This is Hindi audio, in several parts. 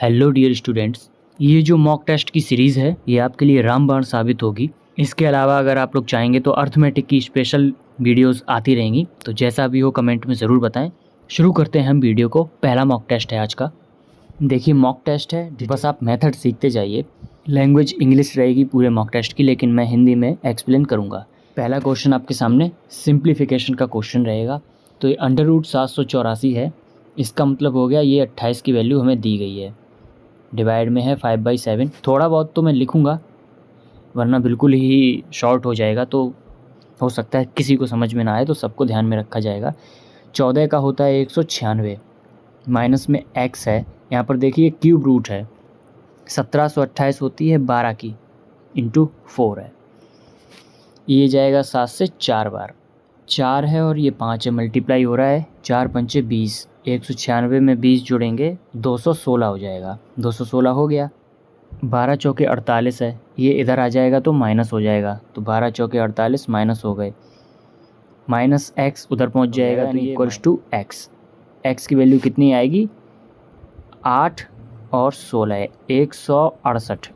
हेलो डियर स्टूडेंट्स, ये जो मॉक टेस्ट की सीरीज़ है ये आपके लिए रामबाण साबित होगी। इसके अलावा अगर आप लोग चाहेंगे तो अर्थमेटिक की स्पेशल वीडियोस आती रहेंगी, तो जैसा भी हो कमेंट में ज़रूर बताएं। शुरू करते हैं हम वीडियो को। पहला मॉक टेस्ट है आज का। देखिए मॉक टेस्ट है, बस आप मेथड सीखते जाइए। लैंग्वेज इंग्लिश रहेगी पूरे मॉक टेस्ट की, लेकिन मैं हिंदी में एक्सप्लेन करूँगा। पहला क्वेश्चन आपके सामने सिंप्लीफिकेशन का क्वेश्चन रहेगा। तो ये √784 है। इसका मतलब हो गया ये 28 की वैल्यू हमें दी गई है, डिवाइड में है 5/7। थोड़ा बहुत तो मैं लिखूँगा वरना बिल्कुल ही शॉर्ट हो जाएगा, तो हो सकता है किसी को समझ में ना आए, तो सबको ध्यान में रखा जाएगा। 14 का होता है 196, माइनस में x है। यहाँ पर देखिए क्यूब रूट है। 1728 होती है 12 की, इंटू 4 है। ये जाएगा 7 से 4 बार। 4 है और ये 5 है, मल्टीप्लाई हो रहा है। 4 पंचे 20, 196 में 20 जोड़ेंगे 216 हो जाएगा। 216 हो गया। 12 चौके 48 है, ये इधर आ जाएगा तो माइनस हो जाएगा, तो 12 चौके 48 माइनस हो गए। माइनस एक्स उधर पहुंच जाएगा तो इक्वल्स टू एक्स। एक्स की वैल्यू कितनी आएगी? 8 और 16 है, 168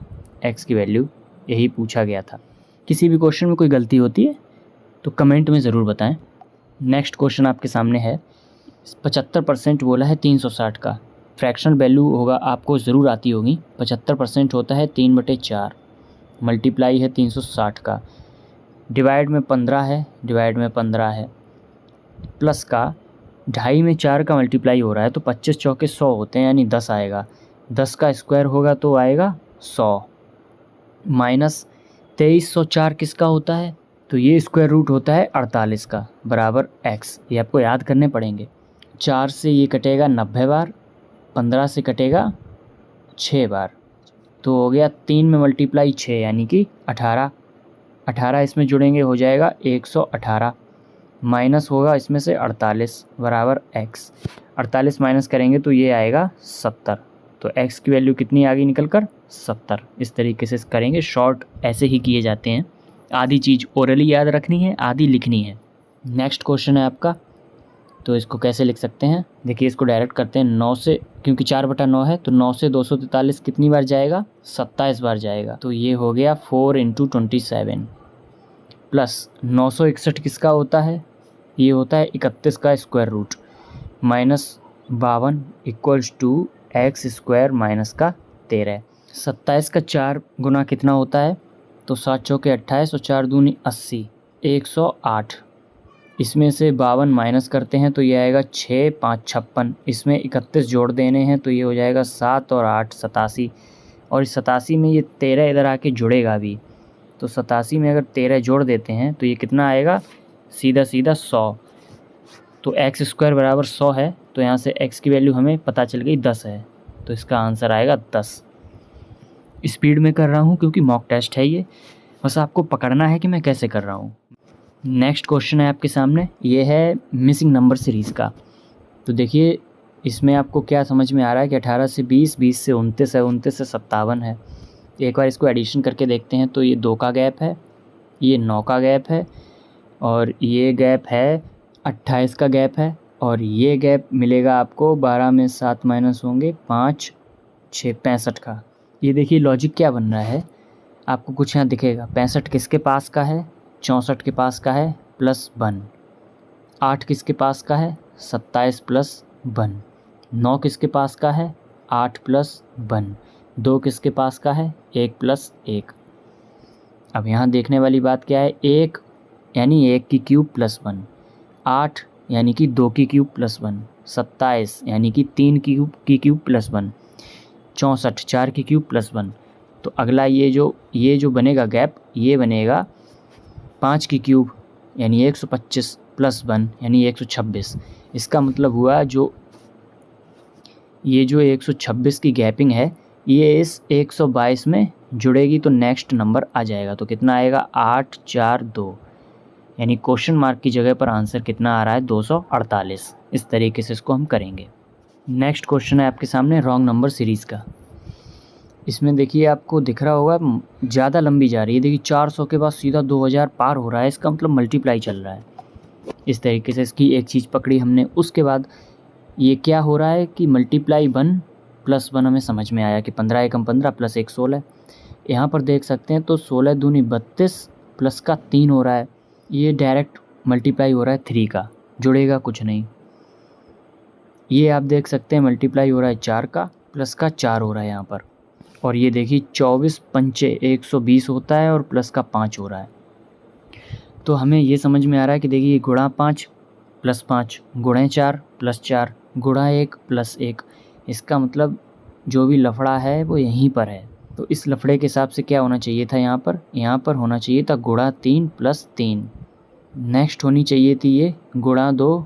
एक्स की वैल्यू। यही पूछा गया था। किसी भी क्वेश्चन में कोई गलती होती है तो कमेंट में ज़रूर बताएं। नेक्स्ट क्वेश्चन आपके सामने है। 75% बोला है 360 का। फ्रैक्शनल वैल्यू होगा, आपको ज़रूर आती होगी। 75% होता है 3/4, मल्टीप्लाई है 360 का, डिवाइड में 15 है, डिवाइड में 15 है, प्लस का 2.5 में 4 का मल्टीप्लाई हो रहा है, तो 25 चौके 100 होते हैं, यानी 10 आएगा। 10 का स्क्वायर होगा तो आएगा 100, माइनस 2304 किसका होता है? तो ये स्क्वायर रूट होता है 48 का, बराबर x। ये आपको याद करने पड़ेंगे। 4 से ये कटेगा 90 बार, 15 से कटेगा 6 बार, तो हो गया 3 में मल्टीप्लाई 6 यानी कि 18। 18 इसमें जुड़ेंगे हो जाएगा 118, माइनस होगा इसमें से 48, बराबर x। 48 माइनस करेंगे तो ये आएगा 70। तो x की वैल्यू कितनी आ गई निकल कर? 70। इस तरीके से करेंगे। शॉर्ट ऐसे ही किए जाते हैं। आधी चीज़ ओरली याद रखनी है, आधी लिखनी है। नेक्स्ट क्वेश्चन है आपका। तो इसको कैसे लिख सकते हैं? देखिए इसको डायरेक्ट करते हैं। 9 से, क्योंकि 4/9 है, तो 9 से 243 कितनी बार जाएगा? 27 बार जाएगा। तो ये हो गया 4 × 27, प्लस 961 किसका होता है? ये होता है 31 का square root, minus 52 equals to x square minus का 13। 27 का 4 गुना कितना होता है? तो 7 चौके 28 और 4 दूनी 80, 108। इसमें से 52 माइनस करते हैं तो ये आएगा 6 5 56। इसमें 31 जोड़ देने हैं तो ये हो जाएगा 7 और 8 87। और इस 87 में ये 13 इधर आके जुड़ेगा भी, तो 87 में अगर 13 जोड़ देते हैं तो ये कितना आएगा? सीधा सीधा 100। तो एक्स स्क्वायर बराबर 100 है, तो यहाँ से x की वैल्यू हमें पता चल गई 10 है, तो इसका आंसर आएगा 10। स्पीड में कर रहा हूँ क्योंकि मॉक टेस्ट है ये, बस आपको पकड़ना है कि मैं कैसे कर रहा हूँ। नेक्स्ट क्वेश्चन है आपके सामने, ये है मिसिंग नंबर सीरीज़ का। तो देखिए इसमें आपको क्या समझ में आ रहा है कि 18 से 20, 20 से 29 है, 29 से 57 है। एक बार इसको एडिशन करके देखते हैं तो ये 2 का गैप है, ये 9 का गैप है, और ये गैप है 28 का गैप है, और ये गैप मिलेगा आपको 12 में 7 माइनस होंगे 5 6 65 का। ये देखिए लॉजिक क्या बन रहा है, आपको कुछ यहाँ दिखेगा। 65 किसके पास का है? 64 के पास का है, प्लस 1। 8 किसके पास का है? 27 प्लस 1। 9 किसके पास का है? 8 प्लस 1। 2 किसके पास का है? 1 प्लस 1। अब यहाँ देखने वाली बात क्या है? 1 यानी 1 की क्यूब प्लस 1, 8 यानी कि 2 की क्यूब प्लस 1, 27 यानी कि 3 की क्यूब प्लस 1, 64 4 की क्यूब प्लस 1। तो अगला ये जो बनेगा गैप, ये बनेगा 5 की क्यूब यानी 125 प्लस 1 यानी 126। इसका मतलब हुआ ये जो 126 की गैपिंग है, ये इस 122 में जुड़ेगी तो नेक्स्ट नंबर आ जाएगा। तो कितना आएगा? 8 4 2, यानी क्वेश्चन मार्क की जगह पर आंसर कितना आ रहा है? 248। इस तरीके से इसको हम करेंगे। नेक्स्ट क्वेश्चन है आपके सामने रॉन्ग नंबर सीरीज़ का। इसमें देखिए आपको दिख रहा होगा ज़्यादा लंबी जा रही है। देखिए 400 के बाद सीधा 2000 पार हो रहा है, इसका मतलब मल्टीप्लाई चल रहा है। इस तरीके से इसकी एक चीज़ पकड़ी हमने। उसके बाद ये क्या हो रहा है कि मल्टीप्लाई 1 +1 हमें समझ में आया कि 15 एकम 15 + 1 16। यहाँ पर देख सकते हैं तो 16 दूनी 32 प्लस का 3 हो रहा है, ये डायरेक्ट मल्टीप्लाई हो रहा है 3 का, जुड़ेगा कुछ नहीं। ये आप देख सकते हैं मल्टीप्लाई हो रहा है 4 का, प्लस का 4 हो रहा है यहाँ पर। और ये देखिए 24 पंचे 120 होता है और प्लस का 5 हो रहा है। तो हमें ये समझ में आ रहा है कि देखिए गुणा 5 + 5 गुणे 4 + 4 गुणा 1 + 1, इसका मतलब जो भी लफड़ा है वो यहीं पर है। तो इस लफड़े के हिसाब से क्या होना चाहिए था यहाँ पर होना चाहिए था गुणा 3 + 3। नेक्स्ट होनी चाहिए थी ये गुणा 2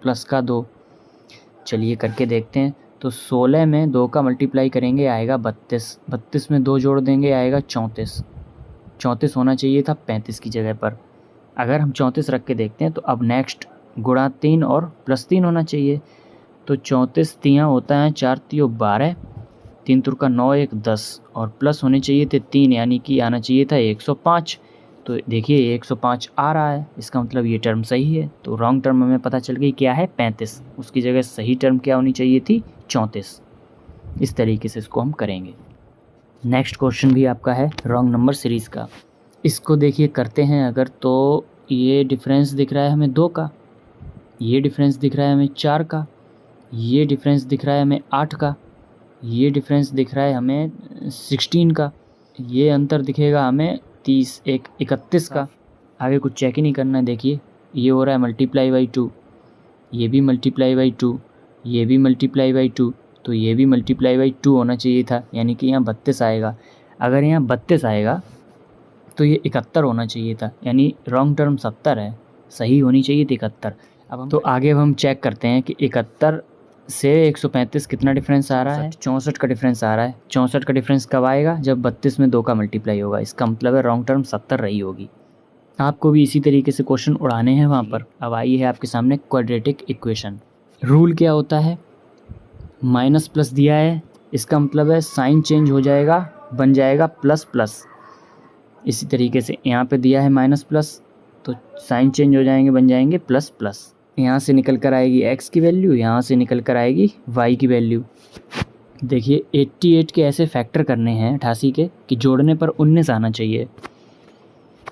प्लस का 2। चलिए करके देखते हैं। तो 16 में 2 का मल्टीप्लाई करेंगे आएगा 32, 32 में 2 जोड़ देंगे आएगा 34, 34 होना चाहिए था 35 की जगह पर। अगर हम 34 रख के देखते हैं तो अब नेक्स्ट गुणा 3 और +3 होना चाहिए। तो 34 तियाँ होता है 4 तियो 12, 3 तुरका 9 1 10 और प्लस होने चाहिए थे 3, यानी कि आना चाहिए था 105। तो देखिए 105 आ रहा है, इसका मतलब ये टर्म सही है। तो रॉन्ग टर्म हमें पता चल गई क्या है 35, उसकी जगह सही टर्म क्या होनी चाहिए थी 34। इस तरीके से इसको हम करेंगे। नेक्स्ट क्वेश्चन भी आपका है रॉन्ग नंबर सीरीज़ का। इसको देखिए करते हैं अगर, तो ये डिफरेंस दिख रहा है हमें 2 का, ये डिफरेंस दिख रहा है हमें 4 का, ये डिफरेंस दिख रहा है हमें 8 का, ये डिफरेंस दिख रहा है हमें 16 का, ये अंतर दिखेगा हमें 30 31 का। आगे कुछ चेक ही नहीं करना है। देखिए ये हो रहा है मल्टीप्लाई बाई 2, ये भी मल्टीप्लाई बाई 2, ये भी मल्टीप्लाई बाई 2, तो ये भी मल्टीप्लाई बाई 2 होना चाहिए था, यानी कि यहाँ 32 आएगा। अगर यहाँ 32 आएगा तो ये 71 होना चाहिए था, यानी रॉन्ग टर्म 70 है, सही होनी चाहिए थी 71। अब हम आगे हम चेक करते हैं कि 71 से 135 कितना डिफरेंस आ रहा है। 64 का डिफरेंस आ रहा है। 64 का डिफरेंस कब आएगा? जब 32 में 2 का मल्टीप्लाई होगा। इसका मतलब है रॉन्ग टर्म 70 रही होगी। आपको भी इसी तरीके से क्वेश्चन उड़ाने हैं वहाँ पर। अब आई है आपके सामने क्वाड्रेटिक इक्वेशन। रूल क्या होता है? माइनस प्लस दिया है, इसका मतलब है साइन चेंज हो जाएगा, बन जाएगा प्लस प्लस। इसी तरीके से यहाँ पे दिया है माइनस प्लस, तो साइन चेंज हो जाएंगे, बन जाएंगे प्लस प्लस। यहाँ से निकल कर आएगी x की वैल्यू, यहाँ से निकल कर आएगी y की वैल्यू। देखिए 88 के ऐसे फैक्टर करने हैं 88 के कि जोड़ने पर 19 आना चाहिए।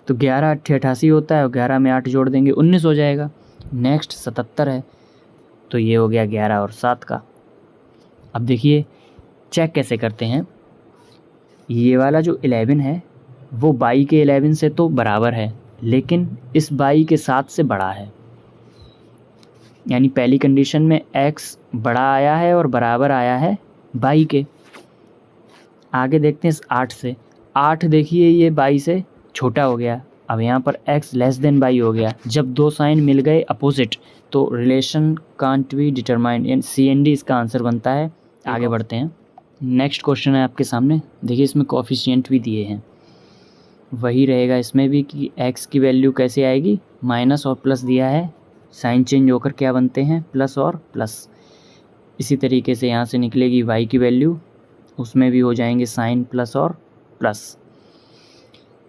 तो 11 8 88 होता है और 11 में 8 जोड़ देंगे 19 हो जाएगा। नेक्स्ट 77 है, तो ये हो गया 11 और 7 का। अब देखिए चेक कैसे करते हैं। ये वाला जो 11 है वो 22 के 11 से तो बराबर है, लेकिन इस 22 के 7 से बड़ा है। यानी पहली कंडीशन में x बड़ा आया है और बराबर आया है 22 के। आगे देखते हैं इस 8 से। 8 देखिए ये 22 से छोटा हो गया। अब यहाँ पर x लेस देन 22 हो गया। जब दो साइन मिल गए अपोजिट तो रिलेशन कांट बी डिटरमाइंड, यानी CND इसका आंसर बनता है। आगे बढ़ते हैं। नेक्स्ट क्वेश्चन है आपके सामने। देखिए इसमें कोफिशिएंट भी दिए हैं, वही रहेगा इसमें भी कि x की वैल्यू कैसे आएगी, माइनस और प्लस दिया है, साइन चेंज होकर क्या बनते हैं प्लस और प्लस। इसी तरीके से यहाँ से निकलेगी y की वैल्यू, उसमें भी हो जाएंगे साइन प्लस और प्लस।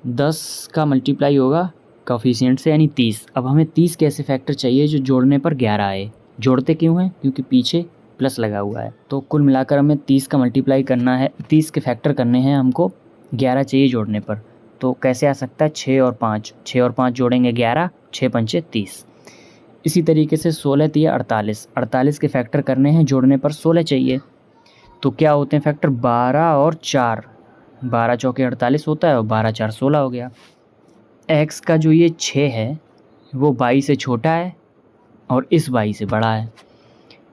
10 का मल्टीप्लाई होगा कोफिशिएंट से, यानी 30। अब हमें 30 के ऐसे फैक्टर चाहिए जो जोड़ने पर 11 आए। जोड़ते क्यों हैं? क्योंकि पीछे प्लस लगा हुआ है। तो कुल मिलाकर हमें 30 का मल्टीप्लाई करना है, 30 के फैक्टर करने हैं हमको, 11 चाहिए जोड़ने पर। तो कैसे आ सकता है? 6 और 5, 6 और 5 जोड़ेंगे 11, 6 पंचे 30। इसी तरीके से 16 तिया 48, 48 के फैक्टर करने हैं, जोड़ने पर 16 चाहिए। तो क्या होते हैं फैक्टर? 12 और 4, 12 चौके 48 होता है और 12 4 16 हो गया। x का जो ये 6 है वो 22 से छोटा है और इस 22 से बड़ा है।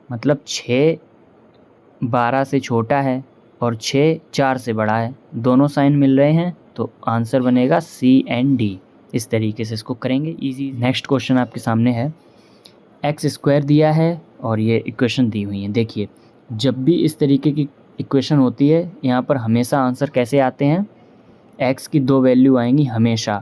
मतलब 6 12 से छोटा है और 6 4 से बड़ा है। दोनों साइन मिल रहे हैं तो आंसर बनेगा CND। इस तरीके से इसको करेंगे इजी। नेक्स्ट क्वेश्चन आपके सामने है। x² दिया है और ये इक्वेशन दी हुई है। देखिए जब भी इस तरीके की इक्वेशन होती है यहाँ पर हमेशा आंसर कैसे आते हैं? x की 2 वैल्यू आएंगी हमेशा।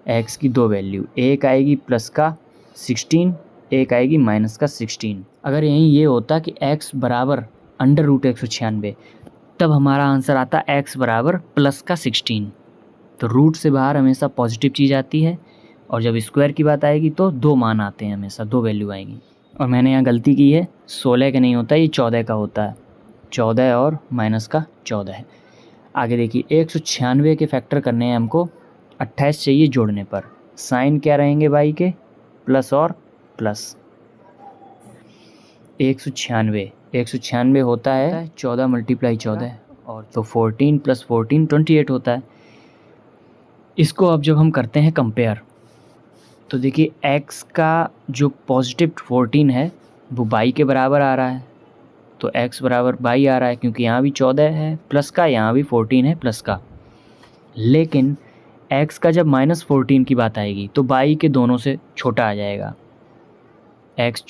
x की 2 वैल्यू, एक आएगी प्लस का 16, एक आएगी माइनस का 16। अगर यहीं ये होता कि x बराबर √196, तब हमारा आंसर आता x बराबर प्लस का 16। तो रूट से बाहर हमेशा पॉजिटिव चीज़ आती है, और जब स्क्वायर की बात आएगी तो 2 मान आते हैं, हमेशा 2 वैल्यू आएगी। और मैंने यहाँ गलती की है, 16 का नहीं होता, ये 14 का होता है। 14 और माइनस का 14 है। आगे देखिए 196 के फैक्टर करने हैं हमको, 28 चाहिए जोड़ने पर। साइन क्या रहेंगे बाई के, प्लस और प्लस। 196 होता है 14 मल्टीप्लाई 14 और तो 14 + 14 28 होता है। इसको अब जब हम करते हैं कंपेयर तो देखिए x का जो पॉजिटिव 14 है वो बाई के बराबर आ रहा है, तो x बराबर बाई आ रहा है क्योंकि यहाँ भी 14 है प्लस का, यहाँ भी 14 है प्लस का। लेकिन x का जब -14 की बात आएगी तो बाई के दोनों से छोटा आ जाएगा, x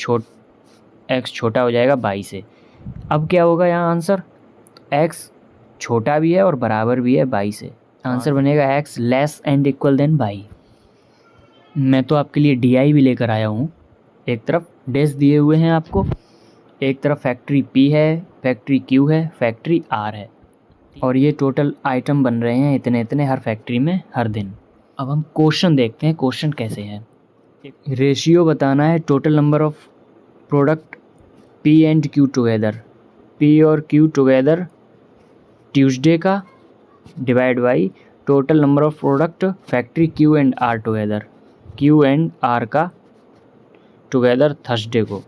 छोटा हो जाएगा बाई से। अब क्या होगा यहाँ आंसर, x छोटा भी है और बराबर भी है बाई से। आंसर बनेगा x less and equal than by. मैं तो आपके लिए डी भी लेकर आया हूँ। एक तरफ डेज दिए हुए हैं आपको, एक तरफ फैक्ट्री P है, फैक्ट्री Q है, फैक्ट्री R है, और ये टोटल आइटम बन रहे हैं इतने इतने हर फैक्ट्री में हर दिन। अब हम क्वेश्चन देखते हैं, क्वेश्चन कैसे है। रेशियो बताना है total number of product P and Q together, P और Q टुगेदर ट्यूसडे का divide by total number of product factory Q and R together, Q and R का टुगेदर थर्सडे को।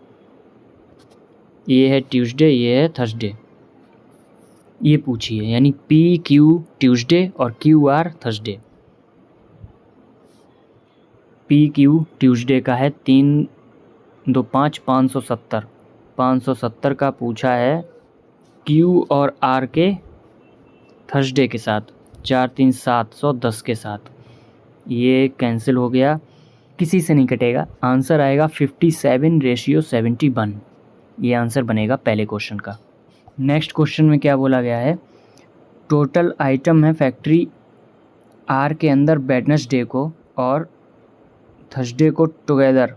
ये है ट्यूसडे, ये है थर्सडे, ये पूछिए, यानी PQ ट्यूसडे और QR थर्सडे। PQ ट्यूसडे का है 3 2 5 570, 570 का पूछा है Q और R के थर्सडे के साथ, 4 3 710 के साथ। ये कैंसिल हो गया, किसी से नहीं कटेगा। आंसर आएगा 57:71। ये आंसर बनेगा पहले क्वेश्चन का। नेक्स्ट क्वेश्चन में क्या बोला गया है, टोटल आइटम है फैक्ट्री आर के अंदर वेडनेसडे को और थर्सडे को टुगेदर,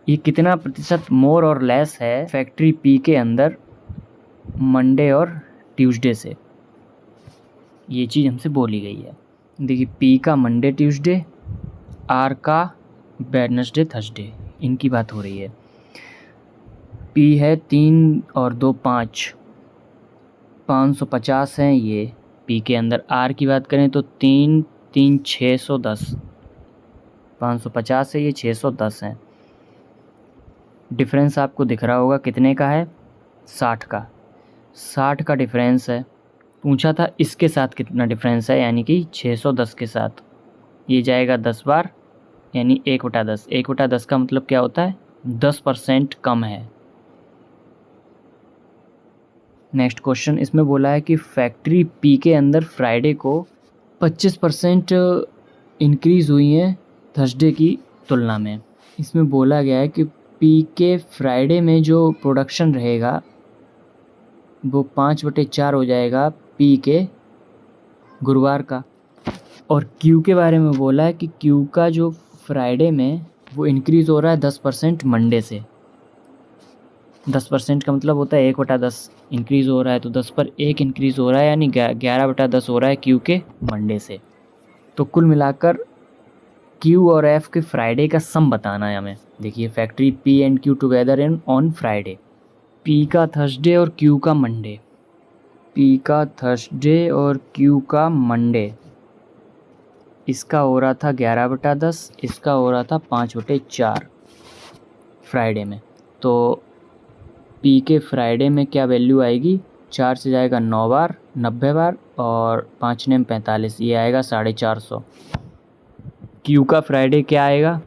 ये कितना प्रतिशत मोर और लेस है फैक्ट्री पी के अंदर मंडे और ट्यूसडे से, ये चीज़ हमसे बोली गई है। देखिए पी का मंडे ट्यूसडे, आर का वेडनेसडे थर्सडे, इनकी बात हो रही है। पी है 3 और 2 5, 550 हैं ये पी के अंदर। आर की बात करें तो 3 3 610, 550 है ये, 610 है। डिफरेंस आपको दिख रहा होगा कितने का है, 60 का, 60 का डिफरेंस है। पूछा था इसके साथ कितना डिफरेंस है, यानी कि 610 के साथ। ये जाएगा 10 बार, यानी 1/10। 1/10 का मतलब क्या होता है, 10% कम है। नेक्स्ट क्वेश्चन, इसमें बोला है कि फैक्ट्री पी के अंदर फ्राइडे को 25% इंक्रीज़ हुई है थर्सडे की तुलना में। इसमें बोला गया है कि पी के फ्राइडे में जो प्रोडक्शन रहेगा वो 5/4 हो जाएगा पी के गुरुवार का। और क्यू के बारे में बोला है कि क्यू का जो फ्राइडे में वो इंक्रीज़ हो रहा है 10% मंडे से। 10% का मतलब होता है 1/10 इंक्रीज़ हो रहा है, तो 10 पर 1 इंक्रीज़ हो रहा है, यानी 11/10 हो रहा है क्यू के मंडे से। तो कुल मिलाकर क्यू और एफ के फ्राइडे का सम बताना है हमें। देखिए factory P and Q together in on Friday, P का थर्सडे और क्यू का मंडे, पी का थर्सडे और क्यू का मंडे, इसका हो रहा था 11/10, इसका हो रहा था 5/4 फ्राइडे में। तो पी के फ्राइडे में क्या वैल्यू आएगी, 4 से जाएगा 9 बार 90 बार और 5 9 45, ये आएगा 450। क्यू का फ्राइडे क्या आएगा,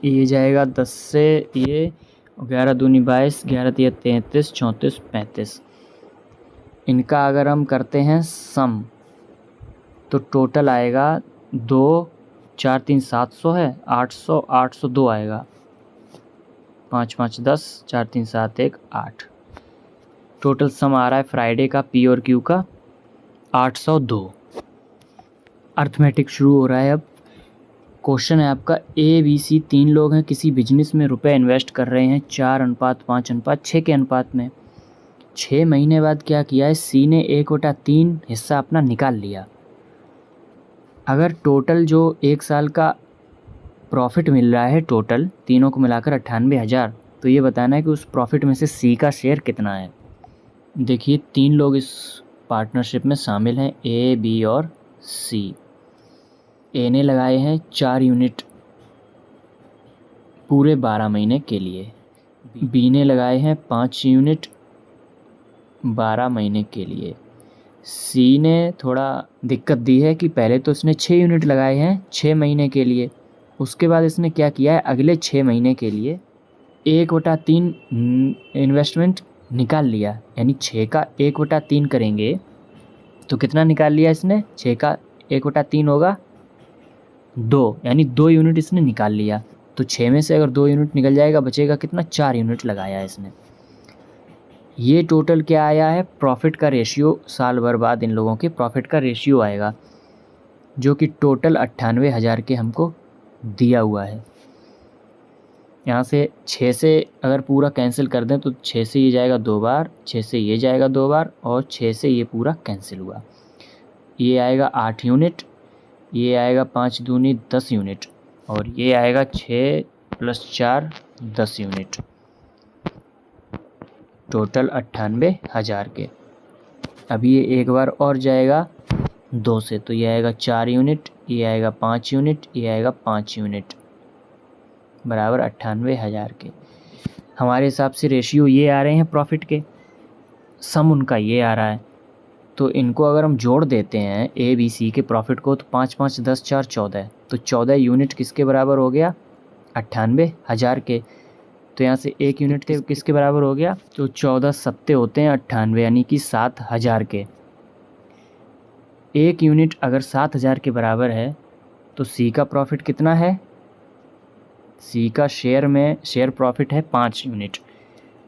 ये जाएगा 10 से ये 11 दूनी 22, 11 तिया 33, 34 35। इनका अगर हम करते हैं सम तो टोटल आएगा 2 4 3 700 है, 800 802 आएगा, 5 5 10, 4 3 7 1 8। टोटल सम आ रहा है फ्राइडे का पी और क्यू का 802। अर्थमेटिक शुरू हो रहा है। अब क्वेश्चन है आपका, ABC 3 लोग हैं, किसी बिजनेस में रुपए इन्वेस्ट कर रहे हैं 4:5:6 के अनुपात में। 6 महीने बाद क्या किया है, सी ने 1/3 हिस्सा अपना निकाल लिया। अगर टोटल जो 1 साल का प्रॉफिट मिल रहा है टोटल तीनों को मिलाकर 98,000, तो ये बताना है कि उस प्रॉफिट में से सी का शेयर कितना है। देखिए 3 लोग इस पार्टनरशिप में शामिल हैं, ए, बी और सी। ए ने लगाए हैं 4 यूनिट पूरे 12 महीने के लिए, बी ने लगाए हैं 5 यूनिट 12 महीने के लिए, सी ने थोड़ा दिक्कत दी है कि पहले तो इसने 6 यूनिट लगाए हैं 6 महीने के लिए, उसके बाद इसने क्या किया है अगले 6 महीने के लिए 1/3 इन्वेस्टमेंट निकाल लिया, यानी 6 का 1/3 करेंगे तो कितना निकाल लिया इसने, 6 का 1/3 होगा 2, यानी 2 यूनिट इसने निकाल लिया। तो 6 में से अगर 2 यूनिट निकल जाएगा बचेगा कितना, 4 यूनिट लगाया है इसने। ये टोटल क्या आया है, प्रॉफिट का रेशियो, साल भर बाद इन लोगों के प्रॉफिट का रेशियो आएगा जो कि टोटल 98,000 के हमको दिया हुआ है। यहाँ से 6 से अगर पूरा कैंसिल कर दें तो 6 से ये जाएगा 2 बार, 6 से ये जाएगा 2 बार और 6 से ये पूरा कैंसिल हुआ। ये आएगा 8 यूनिट, ये आएगा 5 दूनी 10 यूनिट और ये आएगा 6 + 4 10 यूनिट, टोटल 98,000 के। अब ये एक बार और जाएगा 2 से, तो ये आएगा 4 यूनिट, ये आएगा 5 यूनिट, ये आएगा 5 यूनिट, बराबर 98,000 के। हमारे हिसाब से रेशियो ये आ रहे हैं प्रॉफिट के, सम उनका ये आ रहा है। तो इनको अगर हम जोड़ देते हैं ए बी सी के प्रॉफिट को तो 5 5 10 4 14, तो 14 यूनिट किसके बराबर हो गया, 98,000 के। तो यहाँ से 1 यूनिट के किसके बराबर हो गया, तो 14 सत्ते होते हैं 98, यानी कि 7,000 के। 1 यूनिट अगर 7,000 के बराबर है तो सी का प्रॉफिट कितना है, सी का शेयर प्रॉफिट है 5 यूनिट।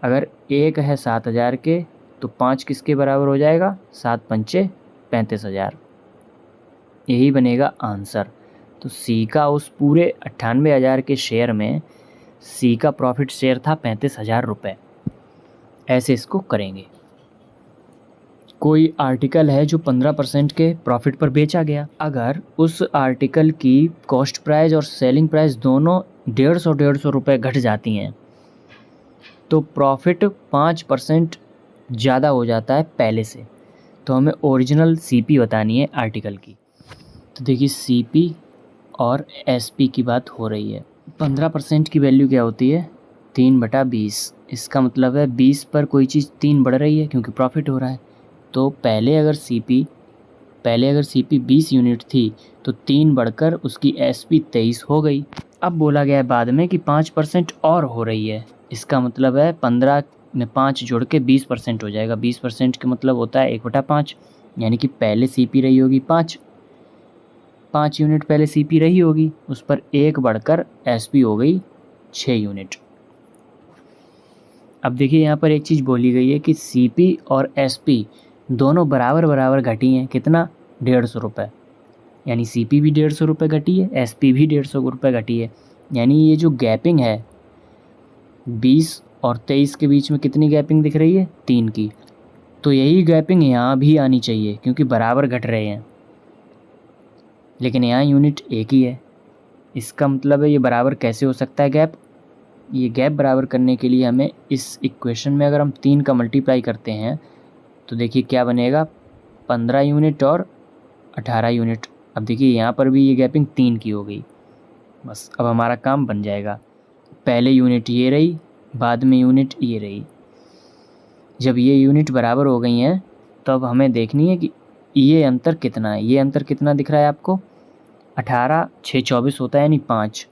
अगर 1 है 7,000 के तो 5 किसके बराबर हो जाएगा, 7 पंचे 35,000, यही बनेगा आंसर। तो सी का उस पूरे 98,000 के शेयर में सी का प्रॉफिट शेयर था 35,000 रुपये। ऐसे इसको करेंगे। कोई आर्टिकल है जो 15% के प्रॉफिट पर बेचा गया, अगर उस आर्टिकल की कॉस्ट प्राइस और सेलिंग प्राइस दोनों 150 रुपये घट जाती हैं तो प्रॉफिट 5% ज़्यादा हो जाता है पहले से। तो हमें ओरिजिनल सीपी बतानी है आर्टिकल की। तो देखिए सीपी और एसपी की बात हो रही है। 15% की वैल्यू क्या होती है, 3/20। इसका मतलब है 20 पर कोई चीज़ 3 बढ़ रही है क्योंकि प्रॉफिट हो रहा है। तो पहले अगर सीपी 20 यूनिट थी तो 3 बढ़कर उसकी एसपी 23 हो गई। अब बोला गया है बाद में कि 5% और हो रही है, इसका मतलब है 15 में 5 जोड़ के 20% हो जाएगा। 20% का मतलब होता है 1/5, यानी कि पहले सीपी रही होगी 5 यूनिट पहले सीपी रही होगी, उस पर 1 बढ़कर एसपी हो गई 6 यूनिट। अब देखिए यहाँ पर एक चीज़ बोली गई है कि सीपी और एसपी दोनों बराबर बराबर घटी हैं, कितना, 150 रुपये, यानी सीपी भी 150 रुपये घटी है, एसपी भी 150 रुपये घटी है। यानी ये जो गैपिंग है 20 और 23 के बीच में कितनी गैपिंग दिख रही है, 3 की। तो यही गैपिंग यहाँ भी आनी चाहिए क्योंकि बराबर घट रहे हैं, लेकिन यहाँ यूनिट एक ही है। इसका मतलब है ये बराबर कैसे हो सकता है गैप, ये गैप बराबर करने के लिए हमें इस इक्वेशन में अगर हम 3 का मल्टीप्लाई करते हैं तो देखिए क्या बनेगा, 15 यूनिट और 18 यूनिट। अब देखिए यहाँ पर भी ये गैपिंग 3 की हो गई, बस अब हमारा काम बन जाएगा। पहले यूनिट ये रही, बाद में यूनिट ये रही। जब ये यूनिट बराबर हो गई हैं तो अब हमें देखनी है कि ये अंतर कितना है। ये अंतर कितना दिख रहा है आपको, 18 6 24 होता है यानी 5,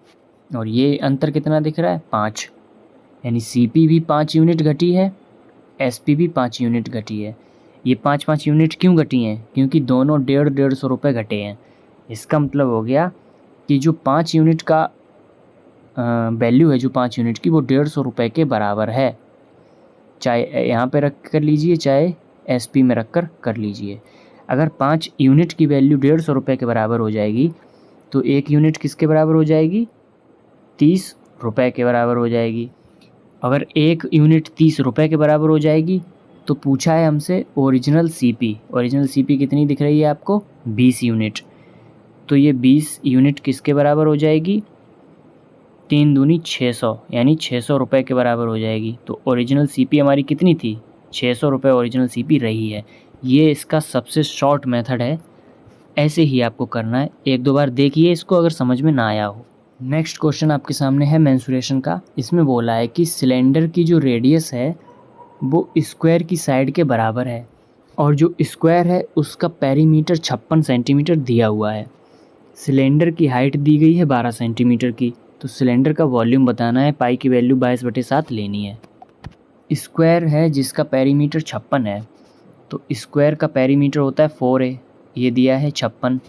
और ये अंतर कितना दिख रहा है, 5, यानी सीपी भी 5 यूनिट घटी है, एसपी भी 5 यूनिट घटी है। ये 5 यूनिट क्यों घटी हैं, क्योंकि दोनों 150 रुपये घटे हैं। इसका मतलब हो गया कि जो 5 यूनिट का वैल्यू है, जो 5 यूनिट की, वो 150 रुपये के बराबर है। चाहे यहाँ पे रख कर लीजिए, चाहे एसपी में रख कर लीजिए। अगर 5 यूनिट की वैल्यू 150 रुपये के बराबर हो जाएगी तो 1 यूनिट किसके बराबर हो जाएगी, 30 रुपये के बराबर हो जाएगी। अगर 1 यूनिट 30 रुपये के बराबर हो जाएगी तो पूछा है हमसे ओरिजिनल सीपी। ओरिजिनल सीपी कितनी दिख रही है आपको, 20 यूनिट। तो ये 20 यूनिट किसके बराबर हो जाएगी, 3 दूनी 600 यानी 600 रुपये के बराबर हो जाएगी। तो ओरिजिनल सीपी हमारी कितनी थी? 600 रुपये ओरिजिनल सीपी रही है। ये इसका सबसे शॉर्ट मेथड है। ऐसे ही आपको करना है, 1-2 बार देखिए इसको अगर समझ में ना आया हो। नेक्स्ट क्वेश्चन आपके सामने है मेंसुरेशन का। इसमें बोला है कि सिलेंडर की जो रेडियस है वो स्क्वायर की साइड के बराबर है और जो स्क्वायर है उसका पेरीमीटर 56 सेंटीमीटर दिया हुआ है। सिलेंडर की हाइट दी गई है 12 सेंटीमीटर की। तो सिलेंडर का वॉल्यूम बताना है, पाई की वैल्यू 22/7 लेनी है। स्क्वायर है जिसका पेरीमीटर 56 है, तो स्क्वायर का पेरीमीटर होता है 4a, ये दिया है 56।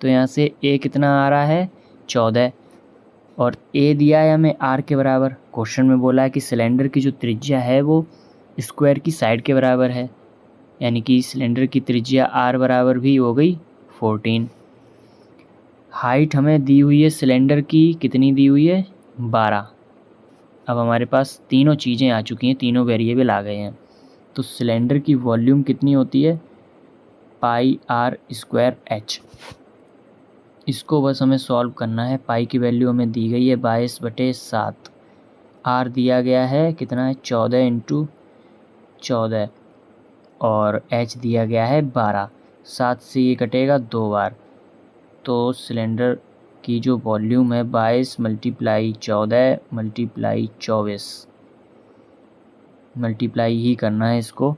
तो यहाँ से a कितना आ रहा है? 14। और a दिया है हमें r के बराबर। क्वेश्चन में बोला है कि सिलेंडर की जो त्रिज्या है वो स्क्वायर की साइड के बराबर है, यानी कि सिलेंडर की त्रिज्या r बराबर भी हो गई 14। हाइट हमें दी हुई है सिलेंडर की, कितनी दी हुई है? 12। अब हमारे पास तीनों चीज़ें आ चुकी हैं, तीनों वेरिएबल आ गए हैं। तो सिलेंडर की वॉल्यूम कितनी होती है? पाई r स्क्वायर h। इसको बस हमें सॉल्व करना है। पाई की वैल्यू हमें दी गई है 22/7। r दिया गया है कितना है? 14 × 14 और h दिया गया है 12। 7 से ये कटेगा 2 बार। तो सिलेंडर की जो वॉल्यूम है 22 × 14 × 24 मल्टीप्लाई ही करना है इसको,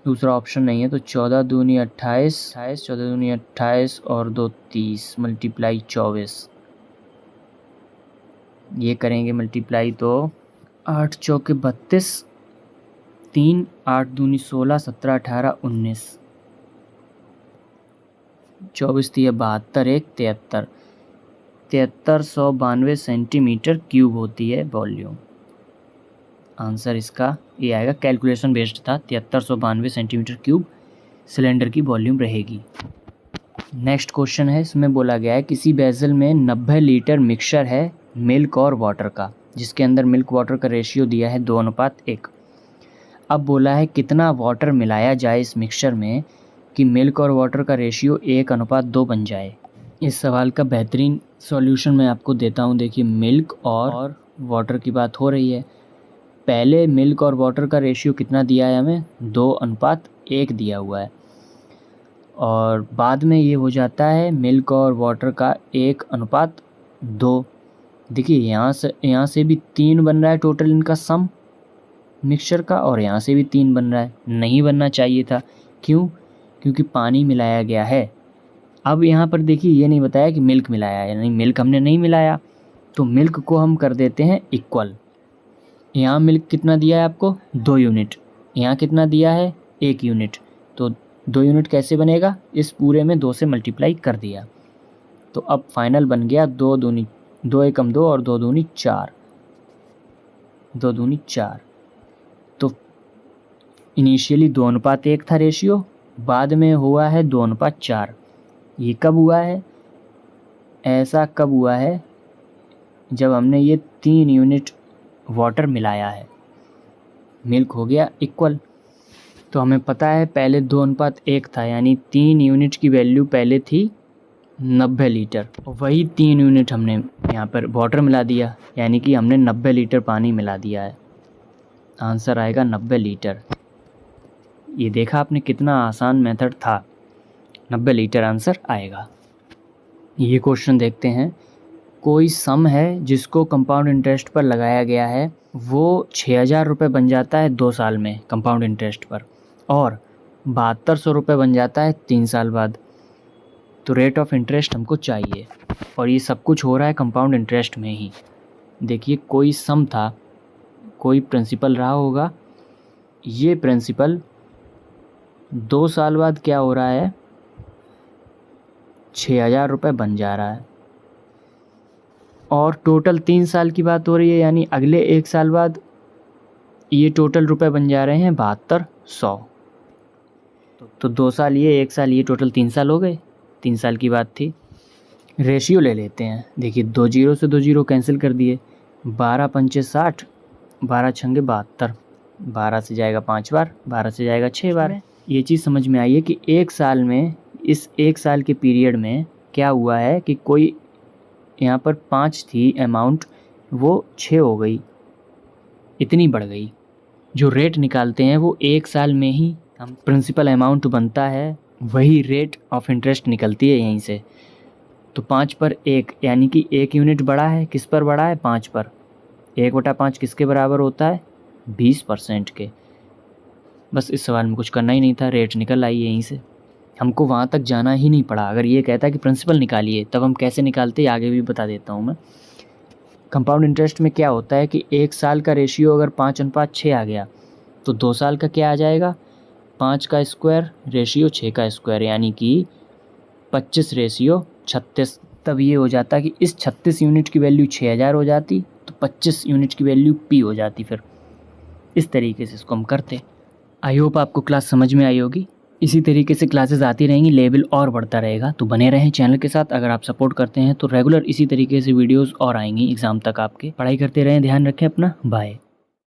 दूसरा ऑप्शन नहीं है। तो 14 दूनी 28, 14 दूनी 28 और 2 30 मल्टीप्लाई 24, ये करेंगे मल्टीप्लाई तो 8 चौके 32, 3 8 दूनी 16, 17 18 19, 24 3 72, 1 73, 7392 सेंटीमीटर क्यूब होती है वॉल्यूम। आंसर इसका ये आएगा, कैलकुलेशन बेस्ड था। 7392 सेंटीमीटर क्यूब सिलेंडर की वॉल्यूम रहेगी। नेक्स्ट क्वेश्चन है, इसमें बोला गया है किसी बेजल में 90 लीटर मिक्सचर है मिल्क और वाटर का, जिसके अंदर मिल्क वाटर का रेशियो दिया है 2:1। अब बोला है कितना वाटर मिलाया जाए इस मिक्सचर में कि मिल्क और वाटर का रेशियो 1:2 बन जाए। इस सवाल का बेहतरीन सॉल्यूशन मैं आपको देता हूँ। देखिए, मिल्क और वाटर की बात हो रही है। पहले मिल्क और वाटर का रेशियो कितना दिया है हमें? 2:1 दिया हुआ है, और बाद में ये हो जाता है मिल्क और वाटर का 1:2। देखिए, यहाँ से भी 3 बन रहा है टोटल इनका सम मिक्सचर का, और यहाँ से भी 3 बन रहा है। नहीं बनना चाहिए था। क्यों? क्योंकि पानी मिलाया गया है। अब यहाँ पर देखिए, ये नहीं बताया कि मिल्क मिलाया है, नहीं, मिल्क हमने नहीं मिलाया। तो मिल्क को हम कर देते हैं इक्वल। यहाँ मिल्क कितना दिया है आपको? 2 यूनिट। यहाँ कितना दिया है? 1 यूनिट। तो 2 यूनिट कैसे बनेगा? इस पूरे में 2 से मल्टीप्लाई कर दिया। तो अब फाइनल बन गया 2 दूनी 2 एकम 2 और 2 दूनी 4, 2 दूनी 4। तो इनिशियली 2:1 था रेशियो, बाद में हुआ है 2:4। ये कब हुआ है? ऐसा कब हुआ है? जब हमने ये 3 यूनिट वाटर मिलाया है, मिल्क हो गया इक्वल। तो हमें पता है पहले 2:1 था, यानी 3 यूनिट की वैल्यू पहले थी 90 लीटर। वही 3 यूनिट हमने यहाँ पर वाटर मिला दिया, यानी कि हमने 90 लीटर पानी मिला दिया है। आंसर आएगा 90 लीटर। ये देखा आपने, कितना आसान मेथड था। 90 लीटर आंसर आएगा। ये क्वेश्चन देखते हैं। कोई सम है जिसको कंपाउंड इंटरेस्ट पर लगाया गया है, वो 6000 रुपये बन जाता है 2 साल में कंपाउंड इंटरेस्ट पर, और 7200 रुपये बन जाता है 3 साल बाद। तो रेट ऑफ इंटरेस्ट हमको चाहिए, और ये सब कुछ हो रहा है कंपाउंड इंटरेस्ट में ही। देखिए, कोई सम था, कोई प्रिंसिपल रहा होगा। ये प्रिंसिपल 2 साल बाद क्या हो रहा है? 6000 रुपये बन जा रहा है, और टोटल 3 साल की बात हो रही है, यानी अगले 1 साल बाद ये टोटल रुपए बन जा रहे हैं 7200। तो 2 साल ये, 1 साल ये, टोटल 3 साल हो गए। 3 साल की बात थी। रेशियो ले लेते हैं। देखिए, 2 जीरो से 2 जीरो कैंसिल कर दिए। 12 पंचे 60, 12 छंगे 72, 12 से जाएगा 5 बार, 12 से जाएगा 6 बार। ये चीज़ समझ में आई है कि 1 साल में, इस 1 साल के पीरियड में क्या हुआ है कि कोई यहाँ पर 5 थी अमाउंट, वो 6 हो गई, इतनी बढ़ गई। जो रेट निकालते हैं वो 1 साल में ही हम प्रिंसिपल अमाउंट बनता है वही रेट ऑफ इंटरेस्ट निकलती है यहीं से। तो 5 पर 1 यानी कि 1 यूनिट बढ़ा है, किस पर बढ़ा है? 5 पर। 1/5 किसके बराबर होता है? 20% के। बस इस सवाल में कुछ करना ही नहीं था, रेट निकल आई यहीं से, हमको वहाँ तक जाना ही नहीं पड़ा। अगर ये कहता कि प्रिंसिपल निकालिए तब हम कैसे निकालते, आगे भी बता देता हूँ मैं। कंपाउंड इंटरेस्ट में क्या होता है कि 1 साल का रेशियो अगर 5:6 आ गया तो 2 साल का क्या आ जाएगा? 5 का स्क्वायर रेशियो 6 का स्क्वायर, यानी कि 25:36। तब ये हो जाता कि इस 36 यूनिट की वैल्यू 6000 हो जाती, तो 25 यूनिट की वैल्यू P हो जाती। फिर इस तरीके से इसको हम करते। आई होप आपको क्लास समझ में आई होगी। इसी तरीके से क्लासेस आती रहेंगी, लेवल और बढ़ता रहेगा, तो बने रहें चैनल के साथ। अगर आप सपोर्ट करते हैं तो रेगुलर इसी तरीके से वीडियोस और आएंगी एग्ज़ाम तक आपके। पढ़ाई करते रहें, ध्यान रखें अपना, बाय।